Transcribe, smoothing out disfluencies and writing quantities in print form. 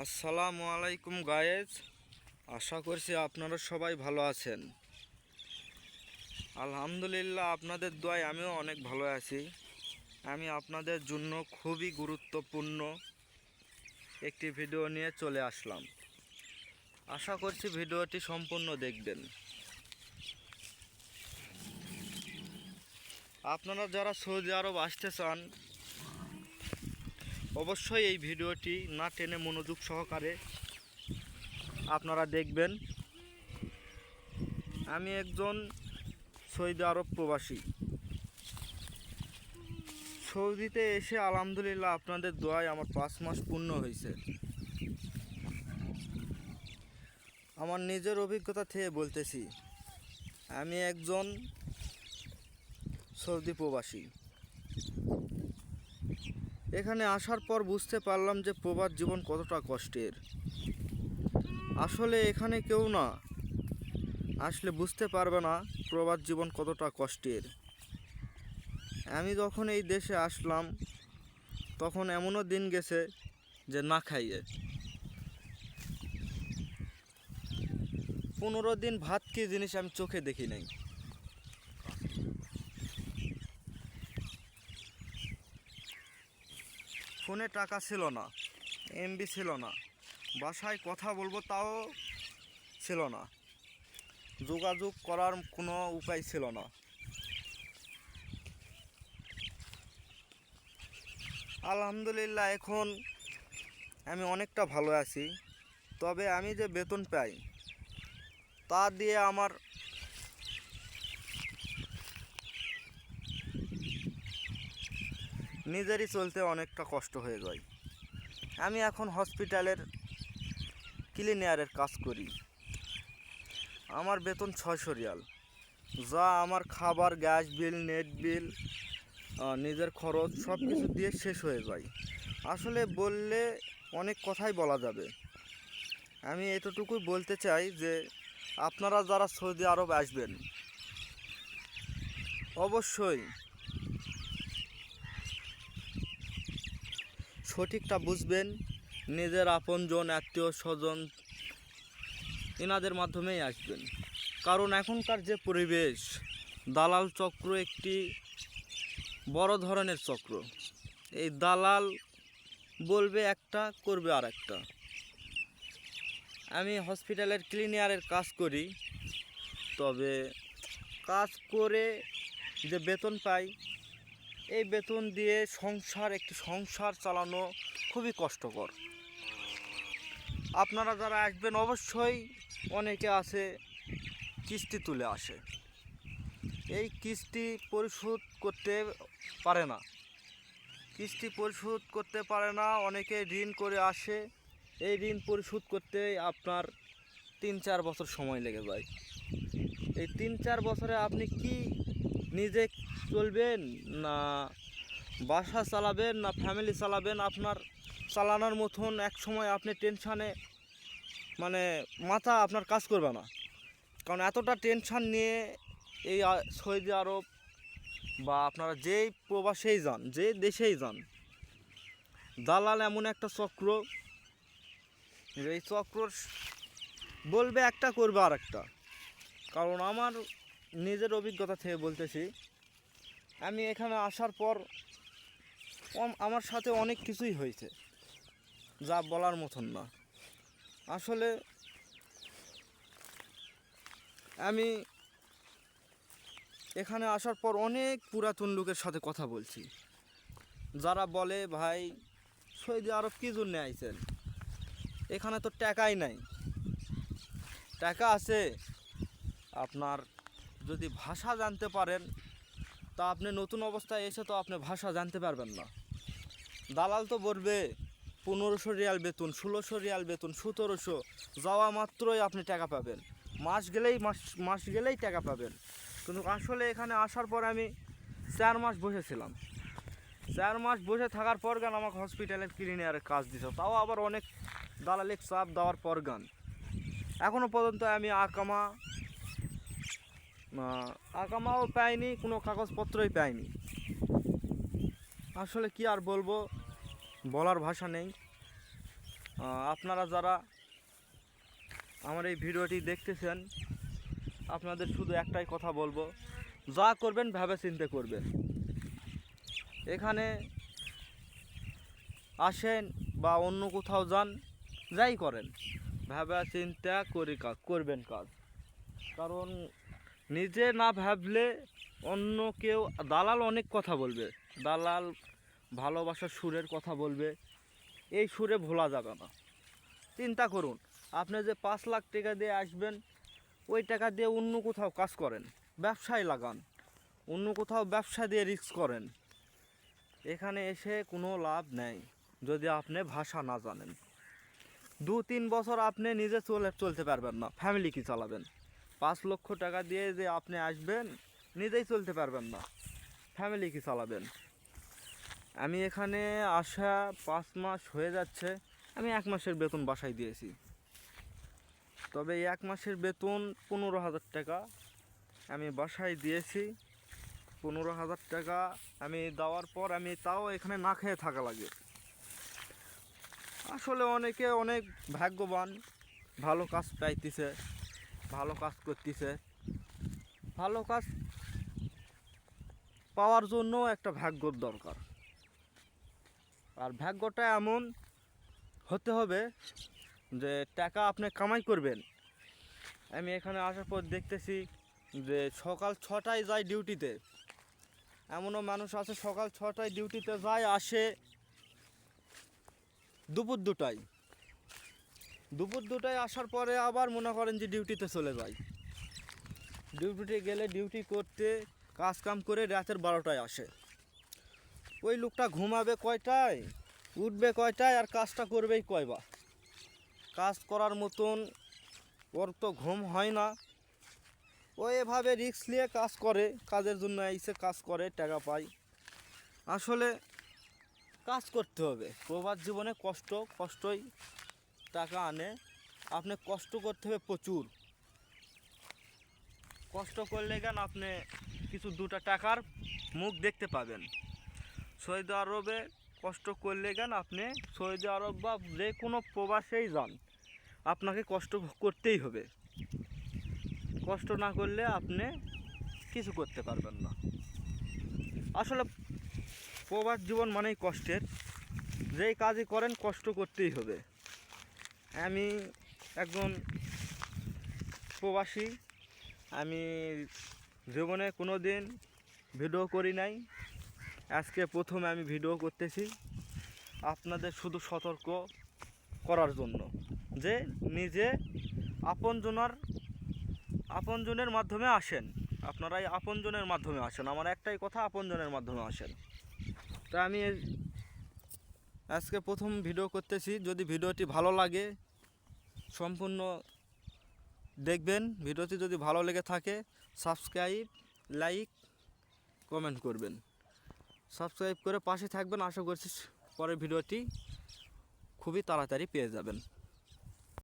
আসসালামু আলাইকুম গায়েজ, আশা করছি আপনারা সবাই ভালো আছেন। আলহামদুলিল্লাহ, আপনাদের দোয়ায় আমিও অনেক ভালো আছি। আমি আপনাদের জন্য খুবই গুরুত্বপূর্ণ একটি ভিডিও নিয়ে চলে আসলাম। আশা করছি ভিডিওটি সম্পূর্ণ দেখবেন। আপনারা যারা সৌদি আরব আসতে চান অবশ্যই এই ভিডিওটি না টেনে মনোযোগ সহকারে আপনারা দেখবেন। আমি একজন সৌদি আরব প্রবাসী। সৌদিতে এসে আলহামদুলিল্লাহ আপনাদের দোয়ায় আমার 5 মাস পূর্ণ হয়েছে। আমার নিজের অভিজ্ঞতা থেকে বলতেছি, আমি একজন সৌদি প্রবাসী। এখানে আসার পর বুঝতে পারলাম যে প্রবাস জীবন কতটা কষ্টের। আসলে এখানে কেউ না আসলে বুঝতে পারবে না প্রবাস জীবন কতটা কষ্টের। আমি যখন এই দেশে আসলাম তখন এমনও দিন গেছে যে না খাইয়ে 15 দিন ভাত কি জিনিস আমি চোখে দেখি নাই। ফোনে টাকা ছিল না, এমবি ছিল না, বাসায় কথা বলবো তাও ছিল না, যোগাযোগ করার কোনো উপায় ছিল না। আলহামদুলিল্লাহ এখন আমি অনেকটা ভালো আছি। তবে আমি যে বেতন পাই তা দিয়ে আমার নিজেরই চলতে অনেকটা কষ্ট হয়ে যায়। আমি এখন হসপিটালের ক্লিনিয়ারের কাজ করি। আমার বেতন 600 রিয়াল, যা আমার খাবার, গ্যাস বিল, নেট বিল, নিজের খরচ সব কিছু দিয়ে শেষ হয়ে যায়। আসলে বললে অনেক কথাই বলা যাবে। আমি এতটুকুই বলতে চাই যে আপনারা যারা সৌদি আরব আসবেন অবশ্যই সঠিকটা বুঝবেন। নিজের আপনজন, আত্মীয় স্বজন এনাদের মাধ্যমেই আসবেন। কারণ এখনকার যে পরিবেশ, দালাল চক্র একটি বড় ধরনের চক্র। এই দালাল বলবে একটা, করবে আর একটা। আমি হসপিটালের ক্লিনিয়ারের কাজ করি, তবে কাজ করে যে বেতন পাই এই বেতন দিয়ে একটি সংসার চালানো খুবই কষ্টকর। আপনারা যারা আসবেন অবশ্যই অনেকে আছে কিস্তি তুলে আসে, এই কিস্তি পরিশোধ করতে পারে না। অনেকে ঋণ করে আসে, এই ঋণ পরিশোধ করতে আপনার 3-4 বছর সময় লেগে যায়। এই 3-4 বছরে আপনি কি নিজে চলবেন, না বাসা চালাবেন, না ফ্যামিলি চালাবেন, আপনার চালানোর মতন এক সময় আপনি টেনশানে মাথা আপনার কাজ করবে না। কারণ এতটা টেনশান নিয়ে এই সৌদি আরব বা আপনারা যেই প্রবাসেই যান, যে দেশেই যান, দালাল এমন একটা চক্র, এই চক্র বলবে একটা, করবে আর একটা। কারণ আমার নিজের অভিজ্ঞতা থেকে বলতেছি, আমি এখানে আসার পর আমার সাথে অনেক কিছুই হয়েছে যা বলার মতন না। আসলে আমি এখানে আসার পর অনেক পুরাতন লোকের সাথে কথা বলছি, যারা বলে ভাই সৌদি আরব কী জন্যে আইছেন, এখানে তো টাকাই নাই। টাকা আছে, আপনার যদি ভাষা জানতে পারেন তা আপনি নতুন অবস্থায় এসে তো আপনি ভাষা জানতে পারবেন না। দালাল তো বলবে 1500 রিয়াল বেতন, 1600 রিয়াল বেতন, 1700, যাওয়া মাত্রই আপনি টাকা পাবেন, মাস গেলেই টাকা পাবেন। কিন্তু আসলে এখানে আসার পর আমি 4 মাস বসেছিলাম। 4 মাস বসে থাকার পর গান আমাকে হসপিটালের ক্লিনিয়ারের কাজ দিত, তাও আবার অনেক দালালিক চাপ দেওয়ার পর গান এখনও পর্যন্ত আমি আকামাও পাইনি, কোনো কাগজপত্রই পাইনি। আসলে কি আর বলবো, বলার ভাষা নেই। আপনারা যারা আমার এই ভিডিওটি দেখতেছেন, আপনাদের শুধু একটাই কথা বলবো, যা করবেন ভেবে চিন্তে করবেন। এখানে আসেন বা অন্য কোথাও যান, যাই করেন ভেবে চিন্তা করে করবেন কাজ। কারণ নিজে না ভাবলে অন্য কেউ, দালাল অনেক কথা বলবে, দালাল ভালোবাসার সুরের কথা বলবে, এই সুরে ভোলা যাবে না। চিন্তা করুন, আপনি যে 5 লাখ টাকা দিয়ে আসবেন, ওই টাকা দিয়ে অন্য কোথাও কাজ করেন, ব্যবসায় লাগান, অন্য কোথাও ব্যবসা দিয়ে রিস্ক করেন। এখানে এসে কোনো লাভ নেই যদি আপনি ভাষা না জানেন। 2-3 বছর আপনি নিজে চলতে পারবেন না, ফ্যামিলি কি চালাবেন? 5 লক্ষ টাকা দিয়ে যে আপনি আসবেন, নিজেই চলতে পারবেন না, ফ্যামিলি কি চালাবেন? আমি এখানে আসা 5 মাস হয়ে যাচ্ছে, আমি 1 মাসের বেতন বাসায় দিয়েছি। তবে 1 মাসের বেতন 15,000 টাকা আমি বাসায় দিয়েছি। 15,000 টাকা আমি দেওয়ার পর আমি তাও এখানে না খেয়ে থাকা লাগে। আসলে অনেকে অনেক ভাগ্যবান, ভালো কাজ পাইতেছে, ভালো কাজ করতেছে। ভালো কাজ পাওয়ার জন্য একটা ভাগ্যর দরকার, আর ভাগ্যটা এমন হতে হবে যে টাকা আপনি কামাই করবেন। আমি এখানে আসার পর দেখতেছি যে সকাল 6টায় যায় ডিউটিতে, এমনও মানুষ আছে সকাল 6টায় ডিউটিতে যায়, আসে দুপুর 2টায়। দুপুর 2টায় আসার পরে আবার মনে করেন যে ডিউটিতে চলে যায়। ডিউটিতে গেলে ডিউটি করতে কাজ কাম করে রাতের 12টায় আসে। ওই লোকটা ঘুমাবে কয়টায়, উঠবে কয়টায়, আর কাজটা করবেই কয়বার? কাজ করার মতন ওর তো ঘুম হয় না। ও এভাবে রিস্ক নিয়ে কাজ করে, কাজের জন্য এসে কাজ করে, টাকা পায়। আসলে কাজ করতে হবে, প্রবাস জীবনে কষ্টই টাকা আনে। আপনি কষ্ট করতে হবে প্রচুর, কষ্ট করলে কেন আপনি কিছু 2টা টাকার মুখ দেখতে পাবেন। সৌদি আরবে কষ্ট করলে কেন আপনি সৌদি আরব বা যে কোনো প্রবাসেই যান, আপনাকে কষ্ট করতেই হবে। কষ্ট না করলে আপনি কিছু করতে পারবেন না। আসলে প্রবাস জীবন মানেই কষ্টের, যেই কাজই করেন কষ্ট করতেই হবে। আমি একজন প্রবাসী, আমি জীবনে কোনো দিন ভিডিও করি নাই, আজকে প্রথমে আমি ভিডিও করতেছি আপনাদের শুধু সতর্ক করার জন্য যে নিজে আপনজনের মাধ্যমে আসেন। আপনারা এই আপনজনের মাধ্যমে আসেন, আমার একটাই কথা, আপনজনের মাধ্যমে আসেন। তা আমি আজকে প্রথম ভিডিও করতেছি। যদি ভিডিওটি ভালো লাগে সম্পূর্ণ দেখবেন। ভিডিওটি যদি ভালো লেগে থাকে সাবস্ক্রাইব, লাইক, কমেন্ট করবেন। সাবস্ক্রাইব করে পাশে থাকবেন। আশা করছি পরের ভিডিওটি খুবই তাড়াতাড়ি পেয়ে যাবেন।